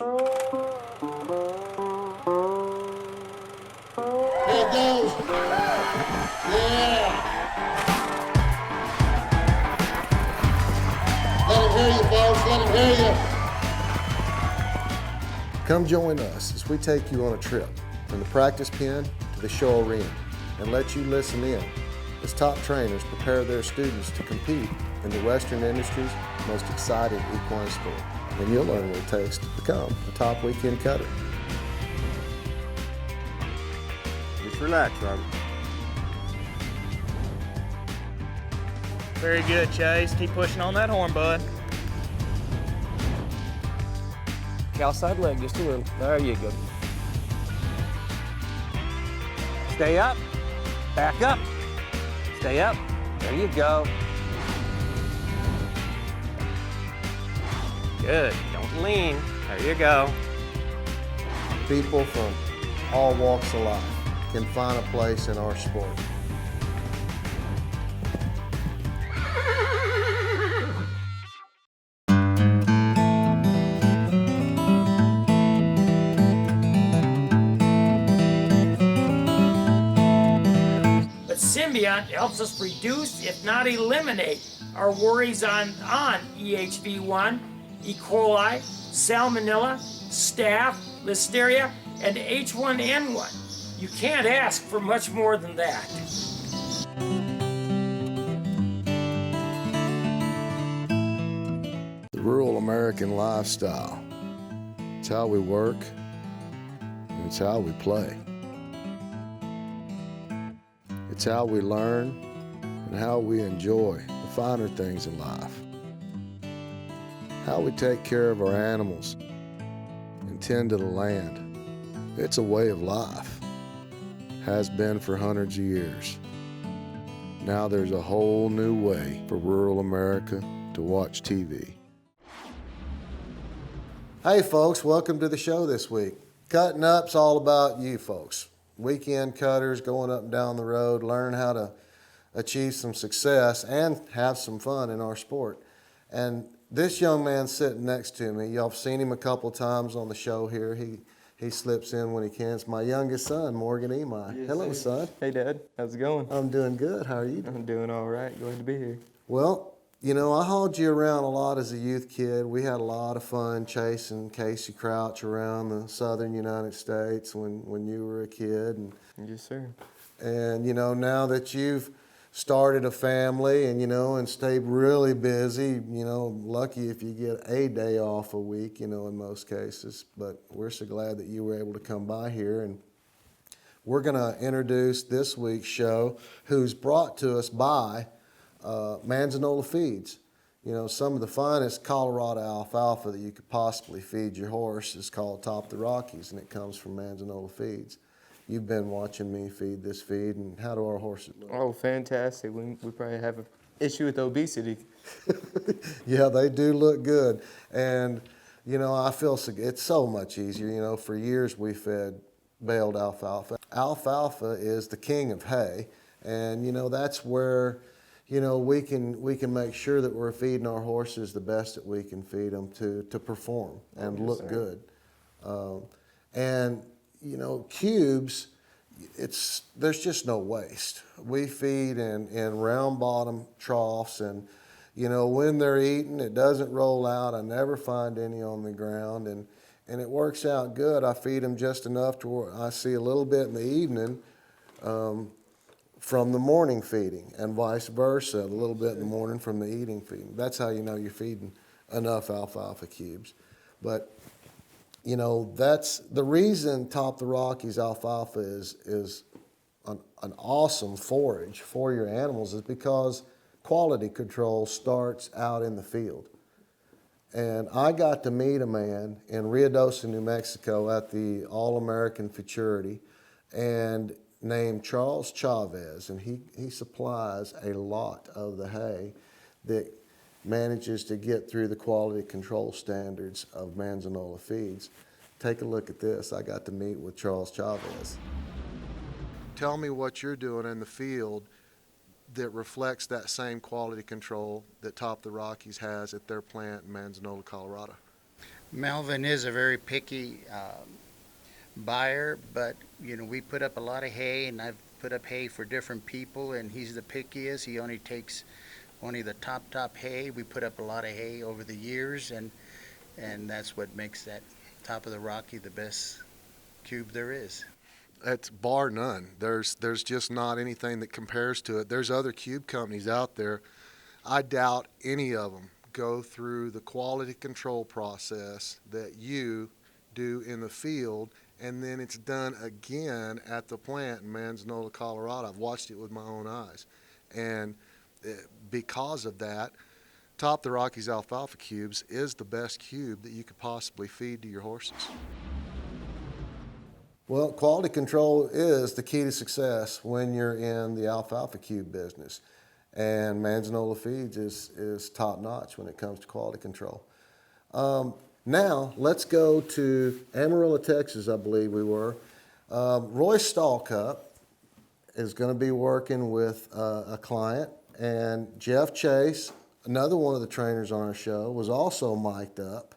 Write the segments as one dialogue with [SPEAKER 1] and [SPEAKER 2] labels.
[SPEAKER 1] There it goes. Yeah. Let him hear you, folks. Let him hear you. Come join us as we take you on a trip from the practice pen to the show arena and let you listen in as top trainers prepare their students to compete in the Western industry's most exciting equine sport. And you'll learn what it takes to become a top weekend cutter.
[SPEAKER 2] Just relax, Robert.
[SPEAKER 3] Very good, Chase. Keep pushing on that horn, bud.
[SPEAKER 4] Outside leg just a little. There you go. Stay up. Back up. Stay up. There you go. Good. Don't lean. There you go.
[SPEAKER 1] People from all walks of life can find a place in our sport.
[SPEAKER 5] But Symbiont helps us reduce, if not eliminate, our worries on EHV1, E. coli, Salmonella, Staph, Listeria, and H1N1. You can't ask for much more than that.
[SPEAKER 1] The rural American lifestyle. It's how we work, and it's how we play. It's how we learn and how we enjoy the finer things in life. How we take care of our animals and tend to the land. It's a way of life. Has been for hundreds of years. Now there's a whole new way for rural America to watch TV. Hey folks, welcome to the show this week. Cutting Up's all about you folks. Weekend cutters going up and down the road, learn how to achieve some success and have some fun in our sport. And this young man sitting next to me, y'all have seen him a couple times on the show here. He slips in when he can. It's my youngest son, Morgan Emai.
[SPEAKER 4] Yes,
[SPEAKER 1] Hello,
[SPEAKER 4] sir.
[SPEAKER 1] son.
[SPEAKER 4] Hey, Dad. How's it going?
[SPEAKER 1] I'm doing good. How are you doing?
[SPEAKER 4] I'm doing all right. Glad to be here.
[SPEAKER 1] Well, you know, I hauled you around a lot as a youth kid. We had a lot of fun chasing Casey Crouch around the southern United States when you were a kid.
[SPEAKER 4] Yes, sir.
[SPEAKER 1] And you know, now that you've started a family and, you know, and stayed really busy, you know, lucky if you get a day off a week, you know, in most cases. But we're so glad that you were able to come by here. And we're going to introduce this week's show, who's brought to us by Manzanola Feeds. You know, some of the finest Colorado alfalfa that you could possibly feed your horse is called Top the Rockies, and it comes from Manzanola Feeds. You've been watching me feed this feed, and how do our horses look?
[SPEAKER 4] Oh, fantastic. We probably have an issue with obesity.
[SPEAKER 1] Yeah, they do look good. And, you know, I feel it's so much easier. You know, for years we fed baled alfalfa. Alfalfa is the king of hay, and, you know, that's where, you know, we can make sure that we're feeding our horses the best that we can feed them to perform and
[SPEAKER 4] Yes,
[SPEAKER 1] look
[SPEAKER 4] sir.
[SPEAKER 1] good. And you know, cubes, there's just no waste. We feed in round bottom troughs, and you know, when they're eating, it doesn't roll out. I never find any on the ground, and it works out good. I feed them just enough to where I see a little bit in the evening from the morning feeding, and vice versa, a little bit in the morning from the eating feeding. That's how you know you're feeding enough alfalfa cubes. But you know, that's the reason Top the Rockies alfalfa is an awesome forage for your animals, is because quality control starts out in the field. And I got to meet a man in Ruidoso, New Mexico at the All-American Futurity, and named Charles Chavez, and he supplies a lot of the hay that manages to get through the quality control standards of Manzanola Feeds. Take a look at this. I got to meet with Charles Chavez. Tell me what you're doing in the field that reflects that same quality control that Top the Rockies has at their plant in Manzanola, Colorado.
[SPEAKER 6] Melvin is a very picky buyer, but we put up a lot of hay, and I've put up hay for different people, and he's the pickiest. He only takes only the top hay. We put up a lot of hay over the years, and that's what makes that Top of the Rocky the best cube there is.
[SPEAKER 1] That's bar none. There's just not anything that compares to it. There's other cube companies out there. I doubt any of them go through the quality control process that you do in the field, and then it's done again at the plant in Manzanola, Colorado. I've watched it with my own eyes. And because of that, Top of the Rockies alfalfa cubes is the best cube that you could possibly feed to your horses. Well, quality control is the key to success when you're in the alfalfa cube business. And Manzanola Feeds is top notch when it comes to quality control. Now, let's go to Amarillo, Texas, I believe we were. Royce Stallcup is going to be working with a client, and Jeff Chase, another one of the trainers on our show, was also mic'd up.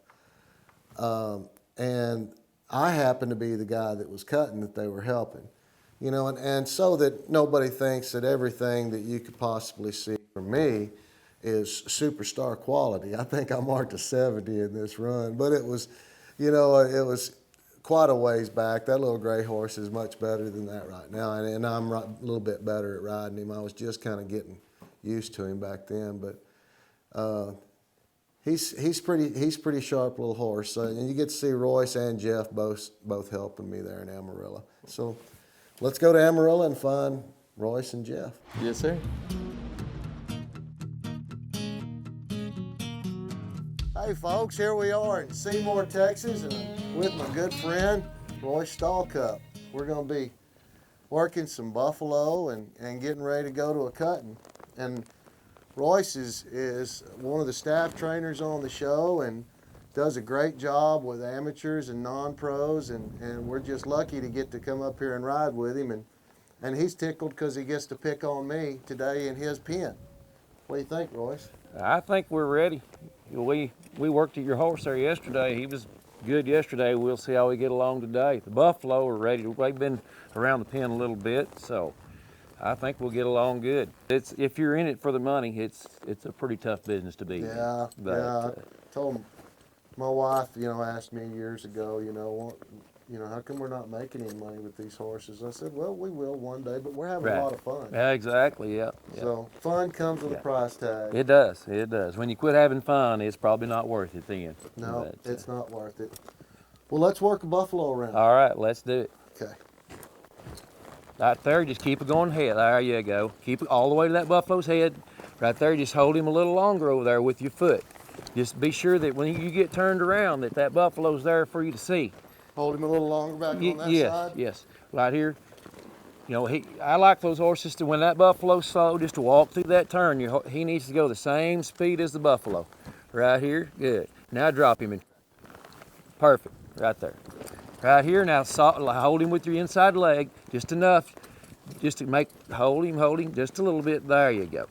[SPEAKER 1] And I happened to be the guy that was cutting that they were helping. And so that nobody thinks that everything that you could possibly see from me is superstar quality. I think I marked a 70 in this run, but it was, it was quite a ways back. That little gray horse is much better than that right now, and I'm a little bit better at riding him. I was just kind of getting used to him back then, but he's pretty sharp little horse. And you get to see Royce and Jeff both helping me there in Amarillo. So let's go to Amarillo and find Royce and Jeff.
[SPEAKER 7] Yes, sir.
[SPEAKER 1] Hey folks, here we are in Seymour, Texas, and I'm with my good friend, Royce Stallcup. We're gonna be working some buffalo and getting ready to go to a cutting. And Royce is one of the staff trainers on the show and does a great job with amateurs and non-pros, and we're just lucky to get to come up here and ride with him. And he's tickled because he gets to pick on me today in his pen. What do you think, Royce?
[SPEAKER 4] I think we're ready. We worked at your horse there yesterday. He was good yesterday. We'll see how we get along today. The buffalo are ready. They've been around the pen a little bit, so I think we'll get along good. If you're in it for the money, it's a pretty tough business to be in.
[SPEAKER 1] Yeah, I told my wife, asked me years ago, how come we're not making any money with these horses? I said, well, we will one day, but we're having a lot of fun.
[SPEAKER 4] Yeah, exactly, yeah.
[SPEAKER 1] So fun comes with a price tag.
[SPEAKER 4] It does. When you quit having fun, it's probably not worth it then.
[SPEAKER 1] No, it's not worth it. Well, let's work a buffalo around.
[SPEAKER 4] All right, let's do it.
[SPEAKER 1] Okay.
[SPEAKER 4] Right there, just keep it going ahead. There you go. Keep it all the way to that buffalo's head. Right there, just hold him a little longer over there with your foot. Just be sure that when you get turned around that buffalo's there for you to see.
[SPEAKER 1] Hold him a little longer back on that side?
[SPEAKER 4] Yes, right here. I like those horses to, when that buffalo's slow, just to walk through that turn. He needs to go the same speed as the buffalo. Right here, good. Now drop him in. Perfect, right there. Right here, now hold him with your inside leg, just enough, just to hold him just a little bit. There you go.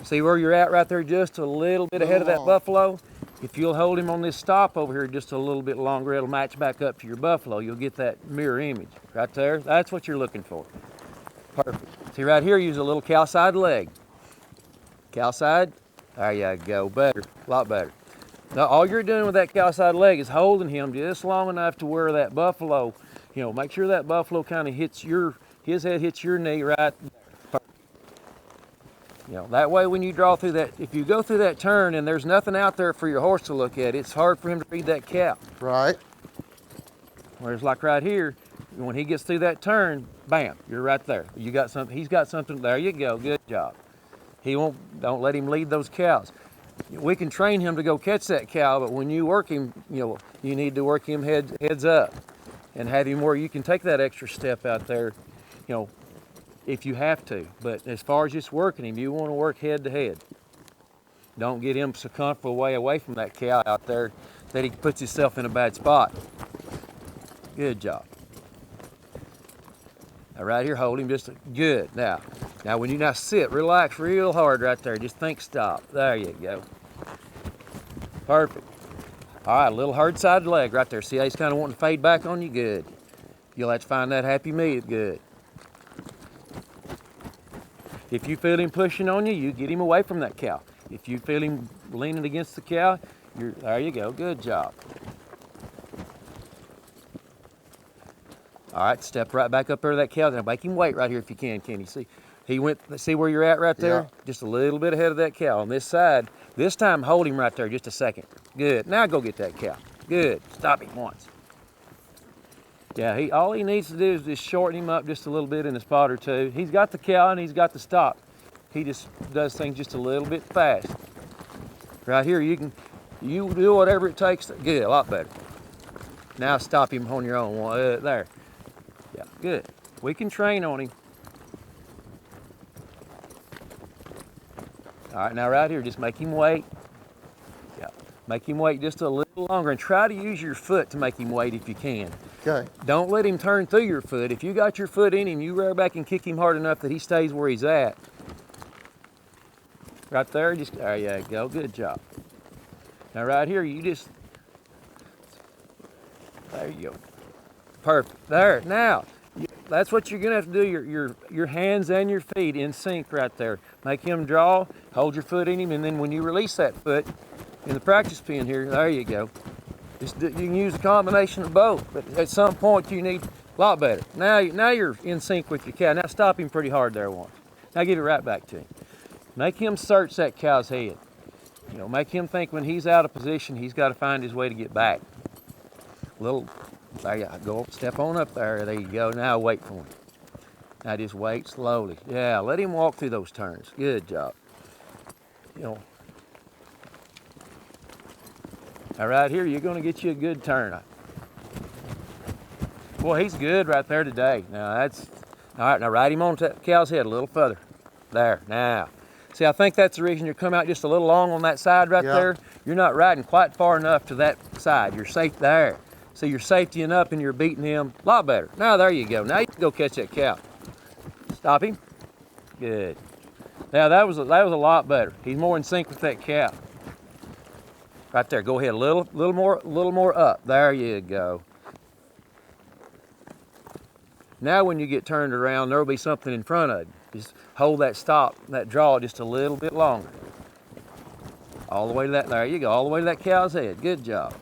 [SPEAKER 4] See where you're at right there, just a little bit ahead of that buffalo? If you'll hold him on this stop over here just a little bit longer, it'll match back up to your buffalo. You'll get that mirror image right there. That's what you're looking for. Perfect. See right here, use a little cow side leg. Cow side, there you go, better, a lot better. Now all you're doing with that cow side leg is holding him just long enough to where that buffalo, make sure that buffalo kind of his head hits your knee right. That way when you draw through that, if you go through that turn and there's nothing out there for your horse to look at, it's hard for him to read that cow.
[SPEAKER 1] Right.
[SPEAKER 4] Whereas like right here, when he gets through that turn, bam, you're right there. You got something, he's got something, there you go, good job. Don't let him lead those cows. We can train him to go catch that cow, but when you work him, you need to work him heads up and have him where you can take that extra step out there, if you have to. But as far as just working him, you want to work head to head. Don't get him so comfortable way away from that cow out there that he puts himself in a bad spot. Good job. Now right here, hold him just good. Now when you sit, relax real hard right there. Just think stop. There you go. Perfect. All right, a little hard-sided leg right there. See how he's kind of wanting to fade back on you? Good. You'll have to find that happy medium. Good. If you feel him pushing on you, you get him away from that cow. If you feel him leaning against the cow, there you go. Good job. All right, step right back up there to that cow. Now make him wait right here if you can, Kenny. See where you're at right there?
[SPEAKER 1] Yeah.
[SPEAKER 4] Just a little bit ahead of that cow on this side. This time, hold him right there just a second. Good. Now go get that cow. Good. Stop him once. Yeah, all he needs to do is just shorten him up just a little bit in a spot or two. He's got the cow and he's got the stop. He just does things just a little bit fast. Right here, you do whatever it takes. Good, a lot better. Now stop him on your own. There. Yeah, good. We can train on him. All right, now right here, just make him wait. Yeah, make him wait just a little longer and try to use your foot to make him wait if you can.
[SPEAKER 1] Okay.
[SPEAKER 4] Don't let him turn through your foot. If you got your foot in him, you rear back and kick him hard enough that he stays where he's at. Right there, there you go, good job. Now right here, there you go. Perfect, there, now, that's what you're gonna have to do, your hands and your feet in sync right there. Make him draw, hold your foot in him, and then when you release that foot in the practice pin here, there you go. You can use a combination of both, but at some point you need a lot better. Now you're in sync with your cow. Now stop him pretty hard there once. Now give it right back to him. Make him search that cow's head. Make him think when he's out of position, he's got to find his way to get back. There you go, step on up there. There you go. Now wait for him. Now just wait slowly. Yeah, let him walk through those turns. Good job. Now right here, you're going to get you a good turn. Boy, he's good right there today. Now that's, all right, now ride him on that cow's head a little further. There, now. See, I think that's the reason you come out just a little long on that side right there. You're not riding quite far enough to that side. You're safe there. So you're safetying up and you're beating him a lot better. Now there you go. Now you can go catch that cow. Stop him. Good. Now that was a lot better. He's more in sync with that cow. Right there. Go ahead. A little more up. There you go. Now when you get turned around, there'll be something in front of you. Just hold that stop, that draw just a little bit longer. All the way to that, there you go, all the way to that cow's head. Good job.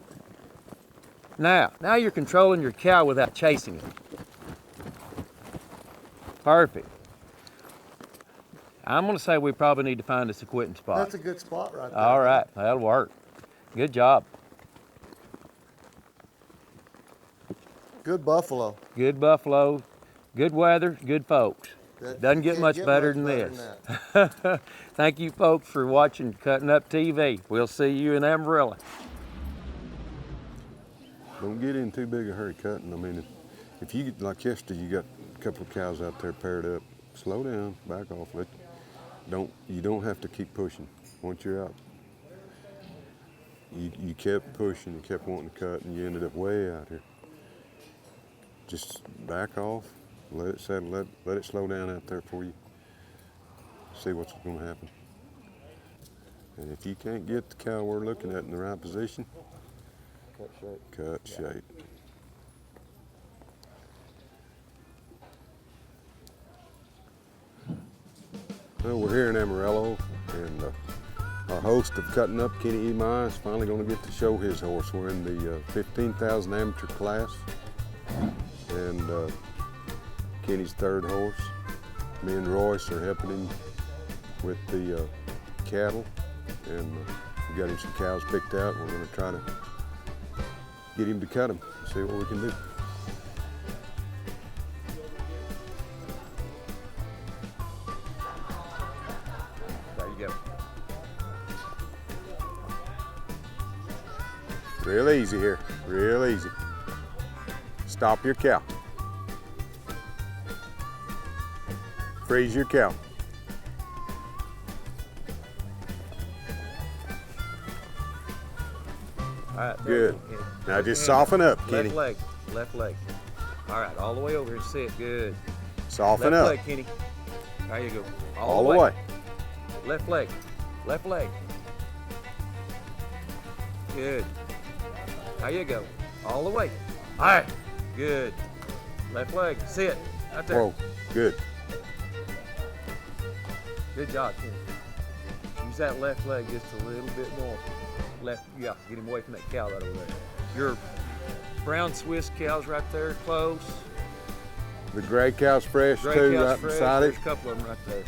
[SPEAKER 4] Now you're controlling your cow without chasing it. Perfect. I'm gonna say we probably need to find us a quitting spot.
[SPEAKER 1] That's a good spot right there.
[SPEAKER 4] All right, that'll work. Good job.
[SPEAKER 1] Good buffalo.
[SPEAKER 4] Good buffalo, good weather, good folks. Doesn't get much better than this. Thank you folks for watching Cuttin Up TV. We'll see you in Amarillo.
[SPEAKER 2] Don't get in too big a hurry cutting. I mean, if you get, like yesterday, you got a couple of cows out there paired up, slow down, back off. You don't have to keep pushing once you're out. You kept pushing, you kept wanting to cut, and you ended up way out here. Just back off, let it settle, let it slow down out there for you. See what's going to happen. And if you can't get the cow we're looking at in the right position, cut shape. Well, we're here in Amarillo, and our host of Cuttin Up, Kenny E. Mai, is finally going to get to show his horse. We're in the 15,000 amateur class, and Kenny's third horse. Me and Royce are helping him with the cattle, and we got him some cows picked out. We're going to try to get him to cut them, see what we can do.
[SPEAKER 4] There you go.
[SPEAKER 2] Real easy here, real easy. Stop your cow. Freeze your cow.
[SPEAKER 4] All right,
[SPEAKER 2] Good.
[SPEAKER 4] Yeah.
[SPEAKER 2] Now just soften up, Kenny.
[SPEAKER 4] Left leg. All right, all the way over and sit. Good.
[SPEAKER 2] Soften
[SPEAKER 4] Left
[SPEAKER 2] up.
[SPEAKER 4] leg, Kenny. There you go.
[SPEAKER 2] All the way.
[SPEAKER 4] Left leg. Good. There you go. All the way. All right. Good. Left leg. Sit. Right there.
[SPEAKER 2] Whoa, good.
[SPEAKER 4] Good job, Kenny. Use that left leg just a little bit more. Left, yeah, get him away from that cow right over there. Your brown Swiss cow's right there, close.
[SPEAKER 2] The gray cow's fresh
[SPEAKER 4] Gray
[SPEAKER 2] too,
[SPEAKER 4] cow's
[SPEAKER 2] right
[SPEAKER 4] fresh.
[SPEAKER 2] beside
[SPEAKER 4] There's
[SPEAKER 2] it.
[SPEAKER 4] a couple of them right there.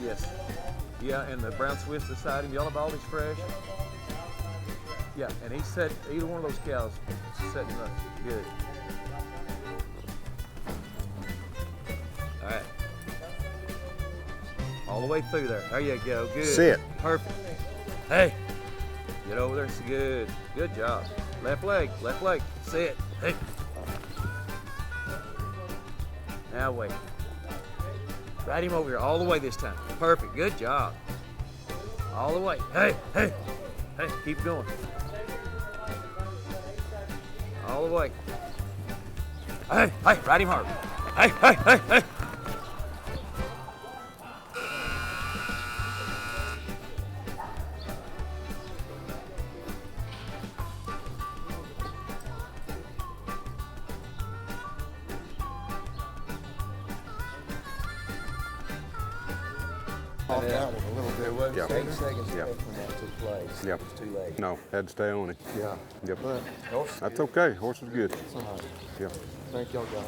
[SPEAKER 4] Yes. Yeah, and the brown Swiss beside him, yellow baldy's fresh. Yeah, and he set, either one of those cows setting up good. All right. All the way through there. There you go. Good.
[SPEAKER 2] Sit.
[SPEAKER 4] Perfect. Hey. Get over there. It's good. Good job. Left leg. Left leg. Sit. Hey. Now wait. Ride him over here all the way this time. Perfect. Good job. All the way. Hey. Hey. Hey. Keep going. All the way. Hey. Hey. Ride him hard. Hey. Hey. Hey. Hey.
[SPEAKER 1] Off that one a little bit.
[SPEAKER 4] There was
[SPEAKER 2] Yeah.
[SPEAKER 4] 8 seconds
[SPEAKER 2] Yeah.
[SPEAKER 4] left when that took place.
[SPEAKER 2] Yep.
[SPEAKER 4] It was too late.
[SPEAKER 2] No, had to stay on it.
[SPEAKER 1] Yeah.
[SPEAKER 2] Yep.
[SPEAKER 1] But
[SPEAKER 2] That's okay. Horse is good.
[SPEAKER 1] it's all right.
[SPEAKER 2] Yeah.
[SPEAKER 1] Thank y'all guys.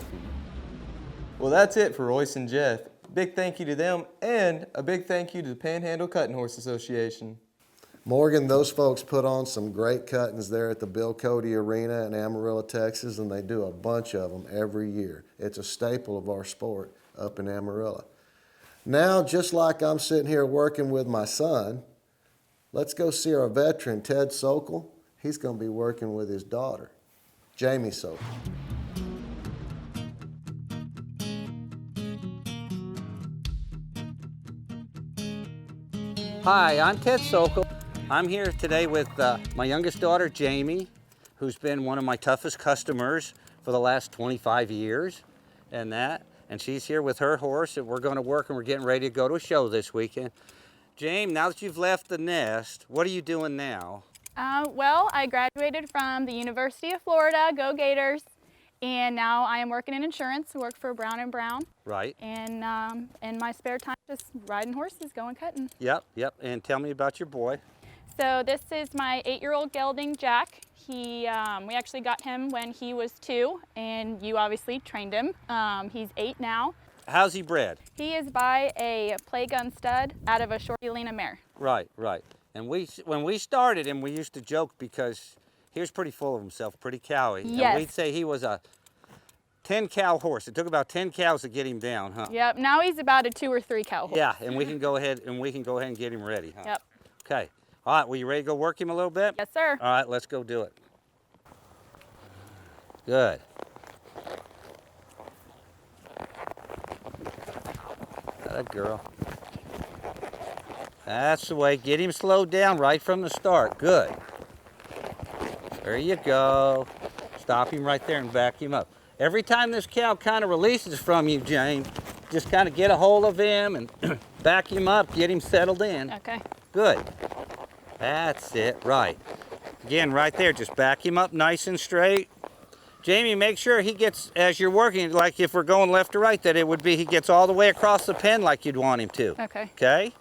[SPEAKER 7] Well, that's it for Royce and Jeff. Big thank you to them, and a big thank you to the Panhandle Cutting Horse Association.
[SPEAKER 1] Morgan, those folks put on some great cuttings there at the Bill Cody Arena in Amarillo, Texas, and they do a bunch of them every year. It's a staple of our sport up in Amarillo. Now, just like I'm sitting here working with my son, let's go see our veteran, Ted Sokol. He's going to be working with his daughter, Jamie Sokol.
[SPEAKER 8] Hi, I'm Ted Sokol. I'm here today with my youngest daughter, Jamie, who's been one of my toughest customers for the last 25 years and she's here with her horse, and we're going to work, and we're getting ready to go to a show this weekend. James, now that you've left the nest, what are you doing now?
[SPEAKER 9] Well, I graduated from the University of Florida, go Gators, and now I am working in insurance. I work for Brown & Brown.
[SPEAKER 8] Right.
[SPEAKER 9] And in my spare time, just riding horses, going cutting.
[SPEAKER 8] Yep. And tell me about your boy.
[SPEAKER 9] So this is my 8-year-old gelding, Jack. We actually got him when he was 2, and you obviously trained him. He's 8 now.
[SPEAKER 8] How's he bred?
[SPEAKER 9] He is by a play gun stud out of a Shorty Lena mare.
[SPEAKER 8] Right. And when we started him, we used to joke because he was pretty full of himself, pretty cowy.
[SPEAKER 9] Yes.
[SPEAKER 8] And we'd say he was a 10-cow horse. It took about 10 cows to get him down, huh?
[SPEAKER 9] Yep, now he's about a 2 or 3 cow horse.
[SPEAKER 8] Yeah, and we can go ahead and get him ready, huh?
[SPEAKER 9] Yep.
[SPEAKER 8] Okay. All right, well, you ready to go work him a little bit?
[SPEAKER 9] Yes, sir.
[SPEAKER 8] All right, let's go do it. Good. That girl. That's the way. Get him slowed down right from the start. Good. There you go. Stop him right there and back him up. Every time this cow kind of releases from you, Jane, just kind of get a hold of him and back him up, get him settled in.
[SPEAKER 9] Okay.
[SPEAKER 8] Good. That's it, right. Again, right there, just back him up nice and straight. Jamie, make sure he gets, as you're working, like if we're going left to right, that it would be he gets all the way across the pen like you'd want him to.
[SPEAKER 9] Okay.
[SPEAKER 8] Okay?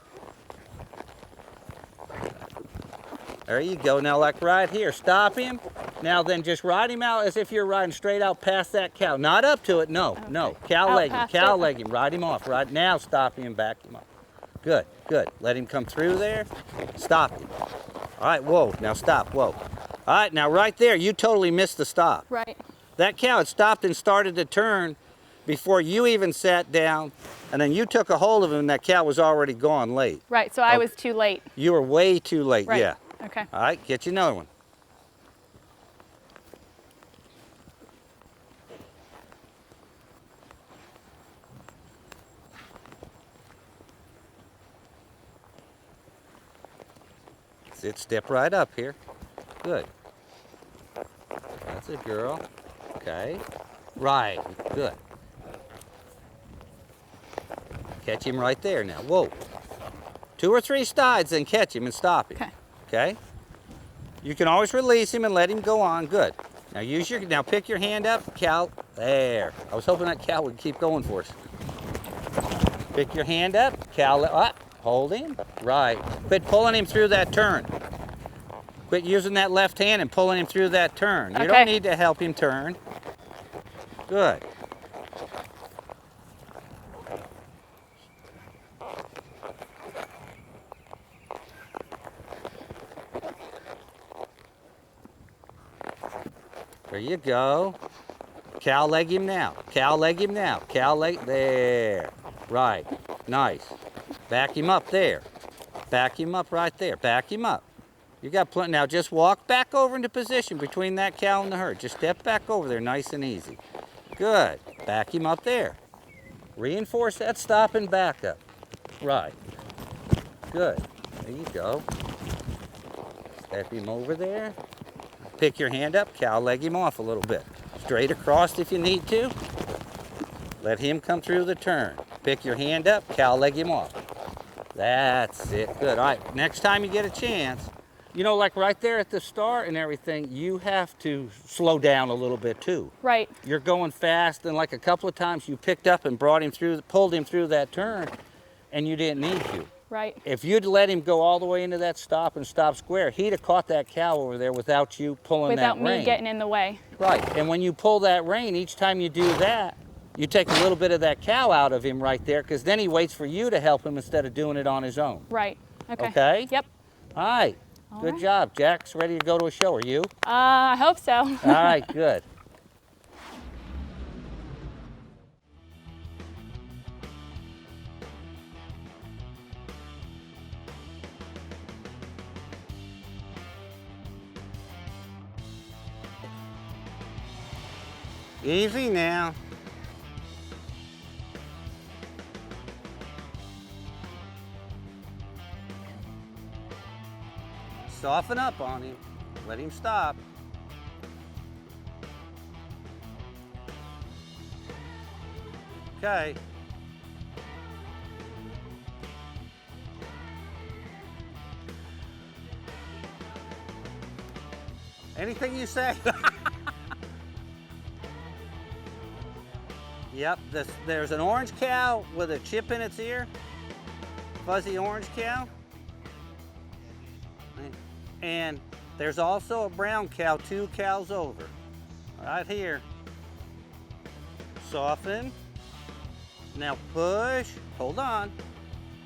[SPEAKER 8] There you go. Now, like right here, stop him. Now then, just ride him out as if you're riding straight out past that cow. Not up to it, no,
[SPEAKER 9] Okay.
[SPEAKER 8] no. Cow leg him,
[SPEAKER 9] past
[SPEAKER 8] cow
[SPEAKER 9] it.
[SPEAKER 8] leg him, ride him off. Right now, stop him and back him up. Good, good. Let him come through there. Stop him. All right, whoa, now stop, whoa. All right, now right there, you totally missed the stop.
[SPEAKER 9] Right.
[SPEAKER 8] That cow had stopped and started to turn before you even sat down, and then you took a hold of him, and that cow was already gone late.
[SPEAKER 9] Right, so I was too late.
[SPEAKER 8] You were way too late,
[SPEAKER 9] Right.
[SPEAKER 8] yeah.
[SPEAKER 9] Okay.
[SPEAKER 8] All right, get you another one. Sit, step right up here. Good. That's a girl. Okay. Right. Good. Catch him right there now. Whoa. 2 or 3 strides, then catch him and stop him.
[SPEAKER 9] Okay.
[SPEAKER 8] Okay? You can always release him and let him go on. Good. Now pick your hand up, Cal. There. I was hoping that Cal would keep going for us. Pick your hand up, Cal. Hold him. Right. Quit pulling him through that turn. Quit using that left hand and pulling him through that turn. You don't need to help him turn. Good. There you go. Cow leg him now. Cow leg him now. Cow leg. There. Right. Nice. Back him up there. Back him up right there. Back him up. You got plenty. Now just walk back over into position between that cow and the herd. Just step back over there nice and easy. Good. Back him up there. Reinforce that stop and back up. Right. Good. There you go. Step him over there. Pick your hand up, cow leg him off a little bit. Straight across if you need to. Let him come through the turn. Pick your hand up, cow leg him off. That's it, good. All right, next time you get a chance, you know, like right there at the start and everything, you have to slow down a little bit too.
[SPEAKER 9] Right.
[SPEAKER 8] You're going fast, and like a couple of times you picked up and brought him through, pulled him through that turn, and you didn't need to.
[SPEAKER 9] Right.
[SPEAKER 8] If you'd let him go all the way into that stop and stop square, he'd have caught that cow over there without you pulling that rein.
[SPEAKER 9] Without me getting in the way.
[SPEAKER 8] Right, and when you pull that rein, each time you do that, you take a little bit of that cow out of him right there, because then he waits for you to help him instead of doing it on his own.
[SPEAKER 9] Right, okay.
[SPEAKER 8] Okay?
[SPEAKER 9] Yep.
[SPEAKER 8] All right, good job. Jack's ready to go to a show, are you?
[SPEAKER 9] I hope so.
[SPEAKER 8] All right, good. Easy now. Soften up on him. Let him stop. Okay. Anything you say? Yep, there's an orange cow with a chip in its ear. Fuzzy orange cow. And there's also a brown cow 2 cows over. Right here. Soften. Now push. Hold on.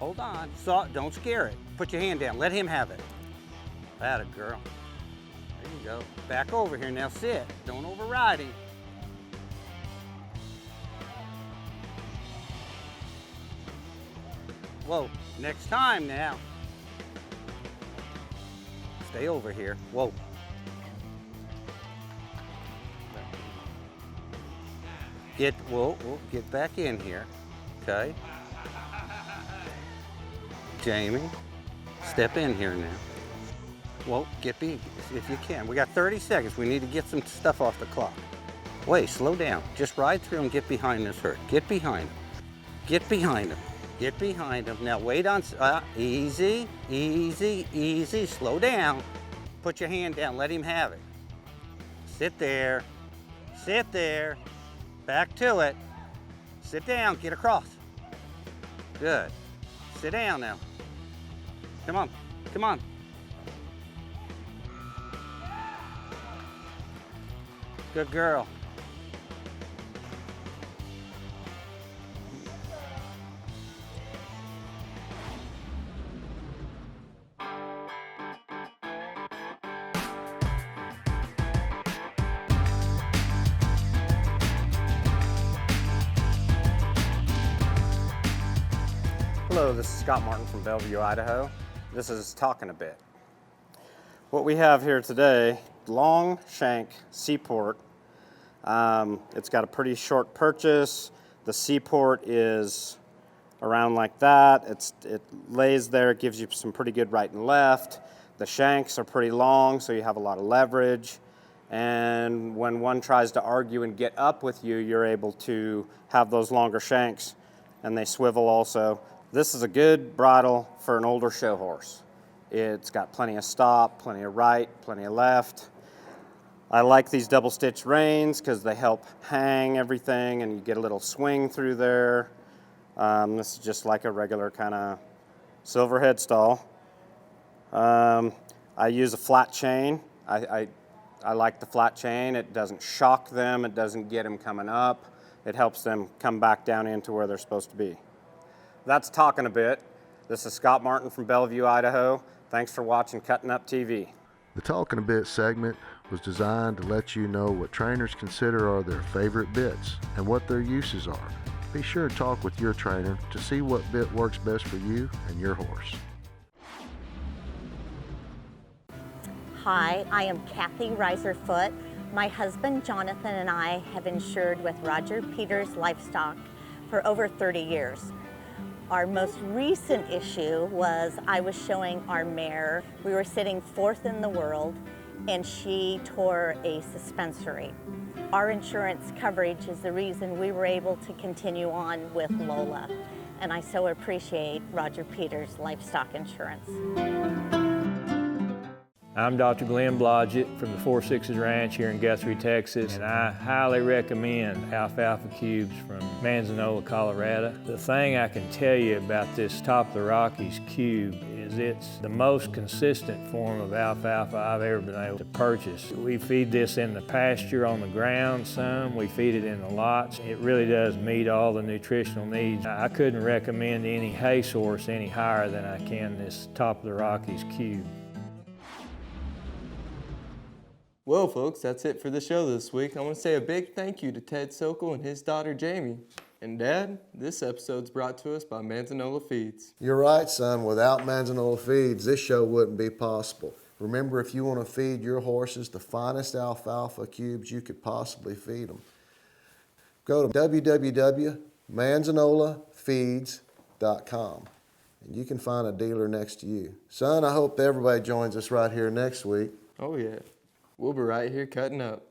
[SPEAKER 8] Hold on. Don't scare it. Put your hand down. Let him have it. Atta girl. There you go. Back over here. Now sit. Don't override him. Whoa, next time now. Stay over here. Whoa. We'll get back in here. Okay. Jamie, step in here now. Well, if you can. We got 30 seconds. We need to get some stuff off the clock. Wait, slow down. Just ride through and get behind this herd. Get behind him. Get behind him. Get behind him. Now wait on, easy, easy, easy. Slow down. Put your hand down. Let him have it. Sit there. Sit there. Back to it. Sit down. Get across. Good. Sit down now. Come on. Come on. Good girl.
[SPEAKER 10] Hello, this is Scott Martin from Bellevue, Idaho. This is Talking a Bit. What we have here today, long shank seaport. It's got a pretty short purchase. The seaport is around like that. It lays there, it gives you some pretty good right and left. The shanks are pretty long, so you have a lot of leverage. And when one tries to argue and get up with you, you're able to have those longer shanks, and they swivel also. This is a good bridle for an older show horse. It's got plenty of stop, plenty of right, plenty of left. I like these double stitch reins because they help hang everything and you get a little swing through there. This is just like a regular kind of silver head stall. I use a flat chain. I like the flat chain. It doesn't shock them. It doesn't get them coming up. It helps them come back down into where they're supposed to be. That's talking a bit. This is Scott Martin from Bellevue, Idaho. Thanks for watching Cuttin Up TV.
[SPEAKER 1] The Talking a Bit segment was designed to let you know what trainers consider are their favorite bits and what their uses are. Be sure to talk with your trainer to see what bit works best for you and your horse.
[SPEAKER 11] Hi, I am Kathy Reiserfoot. My husband Jonathan and I have insured with Roger Peters Livestock for over 30 years. Our most recent issue was I was showing our mare. We were sitting 4th in the world and she tore a suspensory. Our insurance coverage is the reason we were able to continue on with Lola, and I so appreciate Roger Peters Livestock Insurance.
[SPEAKER 4] I'm Dr. Glenn Blodgett from the 4 Sixes Ranch here in Guthrie, Texas, and I highly recommend Alfalfa Cubes from Manzanola, Colorado. The thing I can tell you about this Top of the Rockies cube is it's the most consistent form of alfalfa I've ever been able to purchase. We feed this in the pasture on the ground some, we feed it in the lots. It really does meet all the nutritional needs. I couldn't recommend any hay source any higher than I can this Top of the Rockies cube.
[SPEAKER 7] Well, folks, that's it for the show this week. I want to say a big thank you to Ted Sokol and his daughter Jamie. And Dad, this episode's brought to us by Manzanola Feeds.
[SPEAKER 1] You're right, son. Without Manzanola Feeds, this show wouldn't be possible. Remember, if you want to feed your horses the finest alfalfa cubes you could possibly feed them, go to www.manzanolafeeds.com and you can find a dealer next to you. Son, I hope everybody joins us right here next week.
[SPEAKER 7] Oh, yeah. We'll be right here cutting up.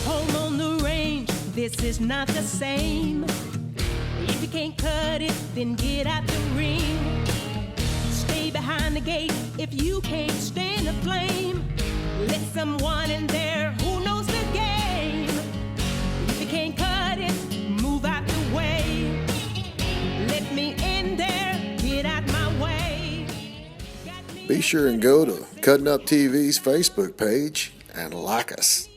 [SPEAKER 12] Home on the range, this is not the same. If you can't cut it, then get out the ring. Stay behind the gate if you can't stand the flame. Let someone in there who knows the game. If you can't cut it, move out the way. Let me in there, get out my way.
[SPEAKER 1] Be sure and go to Cuttin Up TV's Facebook page and like us.